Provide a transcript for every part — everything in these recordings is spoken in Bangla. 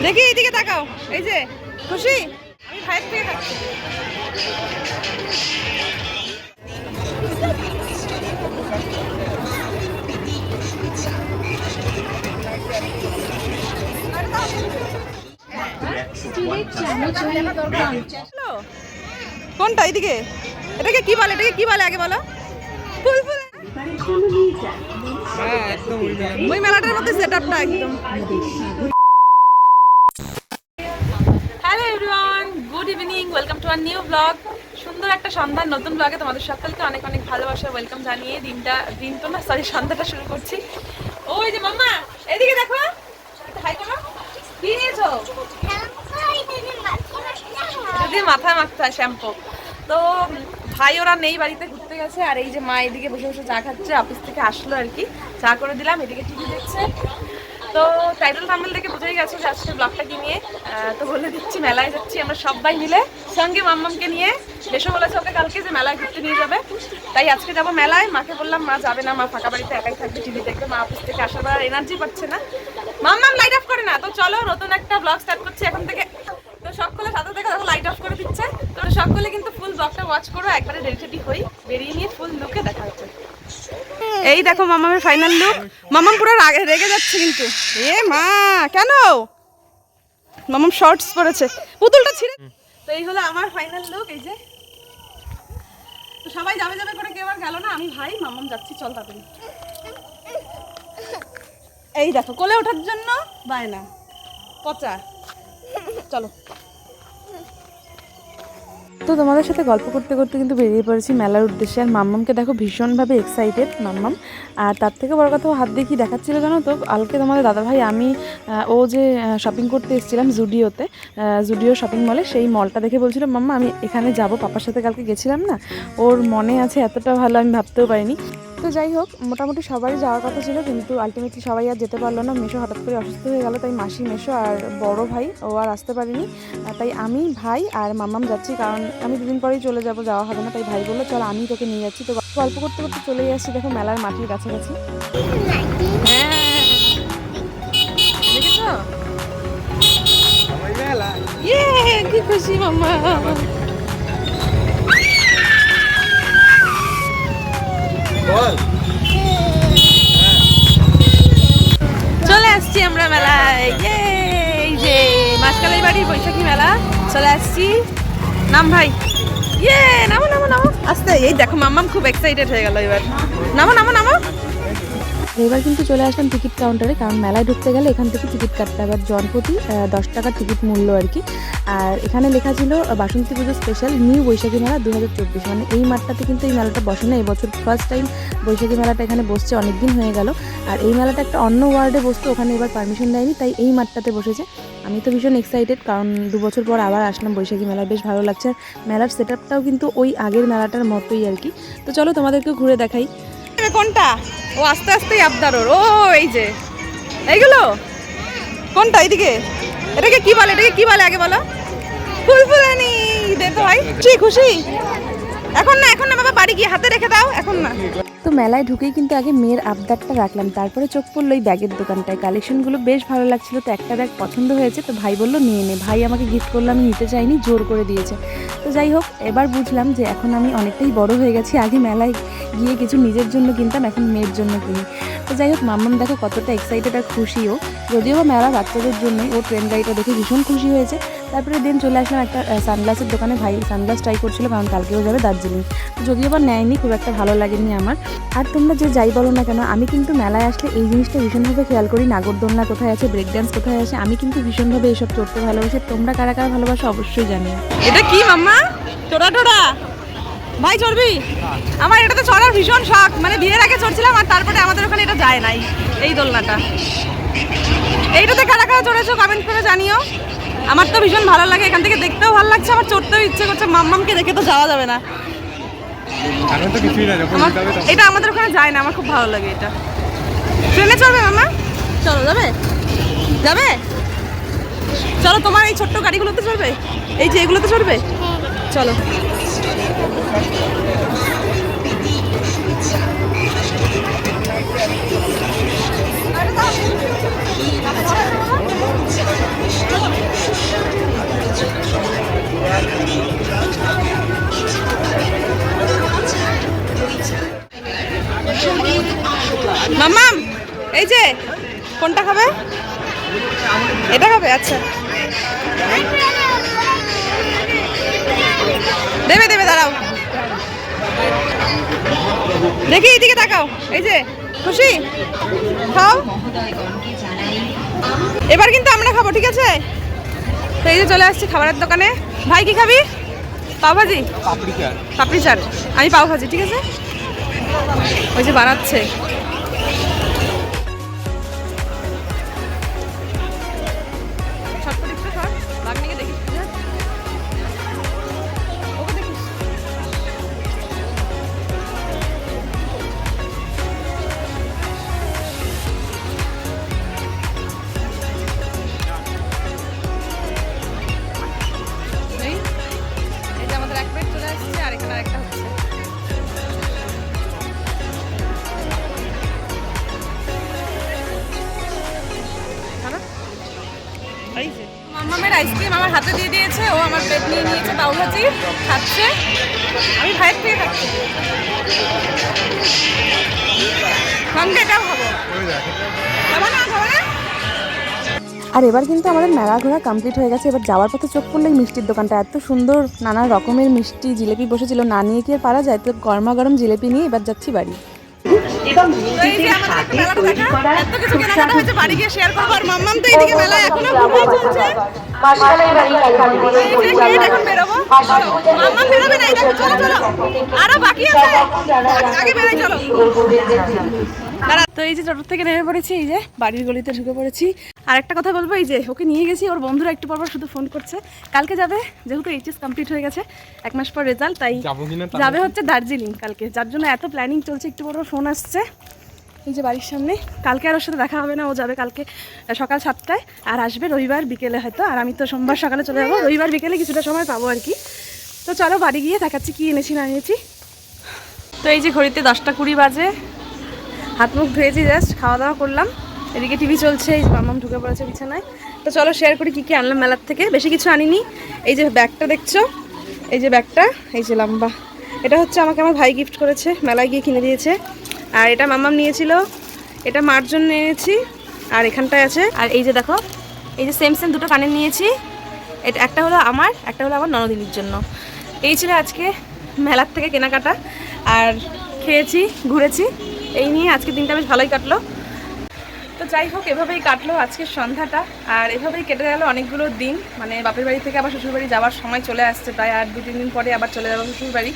দেখি এইদিকে তাকাও, এই যে খুশি, আমি ভাইয়ের থেকে খাচ্ছি। কোনটা এইদিকে? এটাকে কি বলে, এটাকে কি বলে আগে বলো? ফুলফুল। হ্যাঁ একদম ওই মেলাটার মধ্যে সেটআপটা একদম। Hello everyone, good evening, welcome to our new blog. সুন্দর একটা সন্ধ্যার নতুন ব্লগে তোমাদের সকলকে অনেক অনেক ভালোবাসা, ওয়েলকাম জানিয়ে দিন তো না সরি সন্ধ্যাটা শুরু করছি। ওই যে মাম্মা এদিকে দেখো, হাই করো। কি নিয়েছো? যদি মাথায় মাখতে হয় শ্যাম্পু। তো ভাই ওরা নেই, বাড়িতে ঘুরতে গেছে। আর এই যে মা এদিকে বসে বসে চা খাচ্ছে, অফিস থেকে আসলো আর কি, চা করে দিলাম। এদিকে টিভি দেখছে। তো টাইটেল থাম্বনেল দেখে বুঝেই গেছে যে আজকে ব্লগটা কি নিয়ে। তো বলে দিচ্ছি, মেলায় যাচ্ছি আমরা সবাই মিলে, সঙ্গে মাম্মামকে নিয়ে। বেশও বলেছে ওকে কালকে যে মেলায় ঘুরতে নিয়ে যাবে, তাই আজকে যাবো মেলায়। মাকে বললাম মা যাবে না, মা ফাঁকা বাড়িতে একাই থাকবে, টিভি দেখবে। মা অফিস থেকে আসার পর এনার্জি পাচ্ছে না, মাম্মাম লাইট অফ করে না। তো চলো নতুন একটা ব্লগ স্টার্ট করছি এখন থেকে। তো সকলে সাথে থেকে দেখো লাইট অফ করে দিচ্ছে। তো সকলে কিন্তু ফুল ব্লগটা ওয়াচ করো, একবারে রেডি হই, বেরিয়ে নিয়ে ফুল লুকে দেখা হচ্ছে। এই দেখো মামামের ফাইনাল লুক। মামাম পুরো রেগে যাচ্ছে কিন্তু। এ মা কেন? মামাম শর্টস পরেছে, পুতুলটা ছিঁড়ে। তো এই হলো আমার ফাইনাল লুক, এই যে। তো সবাই যাবে যাবে করে কেউ আর গেল না, আমি ভাই মামাম যাচ্ছি, চল তাড়াতাড়ি। এই দেখো কোলে ওঠার জন্য বায়না পচা। চলো। তো তোমাদের সাথে গল্প করতে করতে কিন্তু বেরিয়ে পড়েছি মেলার উদ্দেশ্যে। আর মাম্মামকে দেখো ভীষণভাবে এক্সাইটেড মাম্মাম। আর তার থেকে বড় কথা, ও হাত দিয়ে কি দেখাচ্ছিল জানো তো? কালকে তোমাদের দাদাভাই আমি ও যে শপিং করতে এসেছিলাম জুডিও শপিং মলে, সেই মলটা দেখে বলছিল মাম্মা আমি এখানে যাব, পাপার সাথে কালকে গেছিলাম না। ওর মনে আছে এতটা ভালো আমি ভাবতেও পারিনি। তো যাই হোক, মোটামুটি সবারই যাওয়ার কথা ছিল, কিন্তু আলটিমেটলি সবাই আর যেতে পারলো না। মেশো হঠাৎ করে অসুস্থ হয়ে গেল, তাই মাসি, মেশো আর বড় ভাই ও আর আসতে পারিনি। তাই আমি, ভাই আর মাম্মাম যাচ্ছি, কারণ আমি দুদিন পরেই চলে যাব, যাওয়া হবে না। তাই ভাই বললো চল আমি তোকে নিয়ে যাচ্ছি। তো গল্প করতে করতে চলেই আসছি দেখো মেলার মাঠের কাছাকাছি। কি খুশি মাম্মা। চলে আসছি আমরা মেলায়, এই যে মাসকালাই বাড়ির বৈশাখী মেলা চলে আসছি। নাম ভাই, নামো নামো নামো আস্তে। এই দেখো মাম্মাম খুব এক্সাইটেড হয়ে গেল এবার। নামো নামো নামো। এবার কিন্তু চলে আসলাম টিকিট কাউন্টারে, কারণ মেলায় ঢুকতে গেলে এখান থেকে টিকিট কাটতে হবে। জনপ্রতি 10 টাকার টিকিট মূল্য আর কি। আর এখানে লেখা ছিল বাসন্তী পুজো স্পেশাল নিউ বৈশাখী মেলা 2024। মানে এই মাঠটাতে কিন্তু এই মেলাটা বসে না, এবছর ফার্স্ট টাইম বৈশাখী মেলাটা এখানে বসছে, অনেক দিন হয়ে গেল। আর এই মেলাটা একটা অন্য ওয়ার্ডে বসতো, ওখানে এবার পারমিশন দেয়নি, তাই এই মাঠটাতে বসেছে। আমি তো ভীষণ এক্সাইটেড, কারণ 2 বছর পর আবার আসলাম বৈশাখী মেলায়, বেশ ভালো লাগছে। মেলার সেটআপটাও কিন্তু ওই আগের মেলাটার মতোই আর কি। তো চলো তোমাদেরকে ঘুরে দেখাই। কোনটা? ও আস্তে আস্তেই আবদার ওর। ও এই যে এইগুলো কোনটা? এইদিকে। এটাকে কি বলে, এটাকে কি বলে আগে বলো? ফুলফুলানি। দে তো ভাই, খুশি। এখন না, এখন না বাবা, বাড়ি গিয়ে হাতে রেখে দাও, এখন না। তো মেলায় ঢুকেই কিন্তু আগে মেয়ের আবদারটা রাখলাম, তারপরে চোখ পড়লো এই ব্যাগের দোকানটায়। কালেকশনগুলো বেশ ভালো লাগছিল, তো একটা ব্যাগ পছন্দ হয়েছে, তো ভাই বললো নিয়ে নে। ভাই আমাকে গিফট করলো, আমি নিতে চাইনি, জোর করে দিয়েছে। তো যাই হোক, এবার বুঝলাম যে এখন আমি অনেকটাই বড় হয়ে গেছি। আগে মেলায় গিয়ে কিছু নিজের জন্য কিনতাম, এখন মেয়ের জন্য কিনি। তো যাই হোক, মাম্মাম দেখো কতটা এক্সাইটেড আর খুশিও। যদিও বা মেলা বাচ্চাদের জন্যই, ও ট্রেন গাড়িটা দেখে ভীষণ খুশি হয়েছে। তারপরে দিন চলে আসলাম একটা সানগ্লাসের দোকানে। ভাই সানগ্লাস ট্রাই করছিল, কারণ কালকেও যাবে দার্জিলিং। যদিও বা নেয়নি, খুব একটা ভালো লাগেনি আমার। আর তোমরা যে যাই বলো না কেন, আমি কিন্তু মেলায় আসলে এই জিনিসটা ভীষণভাবে খেয়াল করি, নাগরদোলনা কোথায় আছে, ব্রেক ডান্স কোথায় আছে। আমি কিন্তু ভীষণভাবে এইসব চড়তে ভালোবাসি। তোমরা কারা কারা ভালোবাসো অবশ্যই জানিও। এটা কি মাম্মা? টোরা টোরা ভাই চড়বি? আমার এটাতে চড়ার ভীষণ শখ, মানে বিয়ের আগে চড়ছিলাম, আর তারপরে আমাদের ওখানে এটা যায় নাই, এই দোলনাটা। এইটাতে কারা কারা চড়েছো কমেন্ট করে জানিও। আমার তো ভীষণ ভালো লাগে, এখান থেকে দেখতেও ভালো লাগছে, আমার চড়তেও ইচ্ছে করছে। মাম্মামকে দেখে তো যাওয়া যাবে না, এটা আমাদের ওখানে যায় না, আমার খুব ভালো লাগে এটা। ট্রেনে চড়বে মাম্মা? চলো, যাবে যাবে চলো। তোমার এই ছোট্ট গাড়িগুলোতে চড়বে? এই যে এগুলোতে চড়বে? চলো। মাম্মাম এই যে কোনটা খাবে? এটা খাবে? আচ্ছা দেবে দেবে, দাঁড়াও দেখি, এইদিকে তাকাও। এই যে খুশি, খাও। এবার কিন্তু আমরা খাবো, ঠিক আছে? তো এই যে চলে আসছি খাবারের দোকানে। ভাই কি খাবি? পাওভাজি, পাপড়ি চাট। আমি পাওভাজি, ঠিক আছে? ওই যে বানাচ্ছে। মাম্মামের আইসক্রিম আমার হাতে দিয়ে দিয়েছে, ও আমার প্লেট নিয়ে নিয়েছে, পাউভাজি খাচ্ছে, আমি ভাইয়ের থেকে খাচ্ছি। সঙ্গে এটাও খাবো, খাবো না খাবো না। আর এবার কিন্তু আমাদের মেলা ঘোরা কমপ্লিট হয়ে গেছে। এবার যাওয়ার পথে চোখ পড়লো মিষ্টির দোকানটা, এত সুন্দর নানা রকমের মিষ্টি জিলেপি বসেছিল, না নিয়ে কি আর পারা যায়? তো গরমা গরম জিলেপি নিয়ে এবার যাচ্ছি বাড়ি। বাড়ি গিয়ে শেয়ার করবো। আর মাম্মাম তো এইদিকে মেলায় এখনো ঘুরে চলছে। এখন বেরোবো, মাম্মাম বেরোবে না, চলো চলো আরো বাকি আছে, আগে বেরোই চলো। তো এই যে টোটো থেকে নেমে পড়েছি, এই যে বাড়ির গলিতে ঢুকে পড়েছি। আর একটা কথা বলবো, এই যে ওকে নিয়ে গেছি, ওর বন্ধুরা একটু পর শুধু ফোন করছে কালকে যাবে, যেহেতু এইচএস কমপ্লিট হয়ে গেছে, 1 মাস পর রেজাল্ট, তাই যাবে হচ্ছে দার্জিলিং কালকে, যার জন্য এত প্ল্যানিং চলছে। একটু পর ফোন আসছে এই যে বাড়ির সামনে। কালকে আর ওর সাথে দেখা হবে না, ও যাবে কালকে সকাল 7টায় আর আসবে রবিবার বিকেলে হয়তো। আর আমি তো সোমবার সকালে চলে যাবো, রবিবার বিকেলে কিছুটা সময় পাবো আর কি। তো চলো বাড়ি গিয়ে দেখাচ্ছি কি এনেছি না এনেছি। তো এই যে ঘড়িতে 10টা 20 বাজে, হাত মুখ ধুয়েছি, জাস্ট খাওয়া দাওয়া করলাম, এদিকে টিভি চলছে, এই যে মাম্মাম ঢুকে পড়েছে বিছানায়। তো চলো শেয়ার করি কী কী আনলাম মেলার থেকে। বেশি কিছু আনিনি, এই যে ব্যাগটা দেখছো, এই যে ব্যাগটা, এই যে লম্বা, এটা হচ্ছে আমাকে আমার ভাই গিফট করেছে, মেলায় গিয়ে কিনে দিয়েছে। আর এটা মাম্মাম নিয়েছিল, এটা মার জন্য এনেছি। আর এখানটায় আছে, আর এই যে দেখো, এই যে সেম সেম দুটো কানের নিয়েছি, এটা একটা হলো আমার, একটা হলো আমার ননদিনীর জন্য। এই ছিল আজকে মেলার থেকে কেনাকাটা। আর খেয়েছি, ঘুরেছি, এই নিয়ে আজকে দিনটা বেশ ভালোই কাটলো। তো যাই হোক, এভাবেই কাটলো আজকের সন্ধ্যাটা। আর এভাবেই কেটে গেল অনেকগুলো দিন, মানে বাপের বাড়ি থেকে আবার শ্বশুরবাড়ি যাওয়ার সময় চলে আসছে, প্রায় আর 2-3 দিন পরে আবার চলে যাবো শ্বশুরবাড়ি।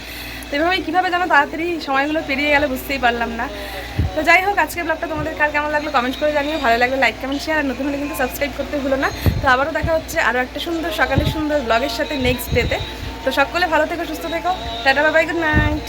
তো এভাবেই কীভাবে যেন তাড়াতাড়ি সময়গুলো পেরিয়ে গেলে বুঝতেই পারলাম না। তো যাই হোক, আজকের ব্লগটা তোমাদের কার কেমন লাগলো কমেন্ট করে জানিও, ভালো লাগলে লাইক কমেন্ট শেয়ার, আর নতুন হলে কিন্তু সাবস্ক্রাইব করতে ভুলো না। তো আবারও দেখা হচ্ছে আরও একটা সুন্দর সকালের সুন্দর ব্লগের সাথে নেক্সট ডেতে। তো সকলে ভালো থেকো, সুস্থ থেকো, tata bye bye, good night.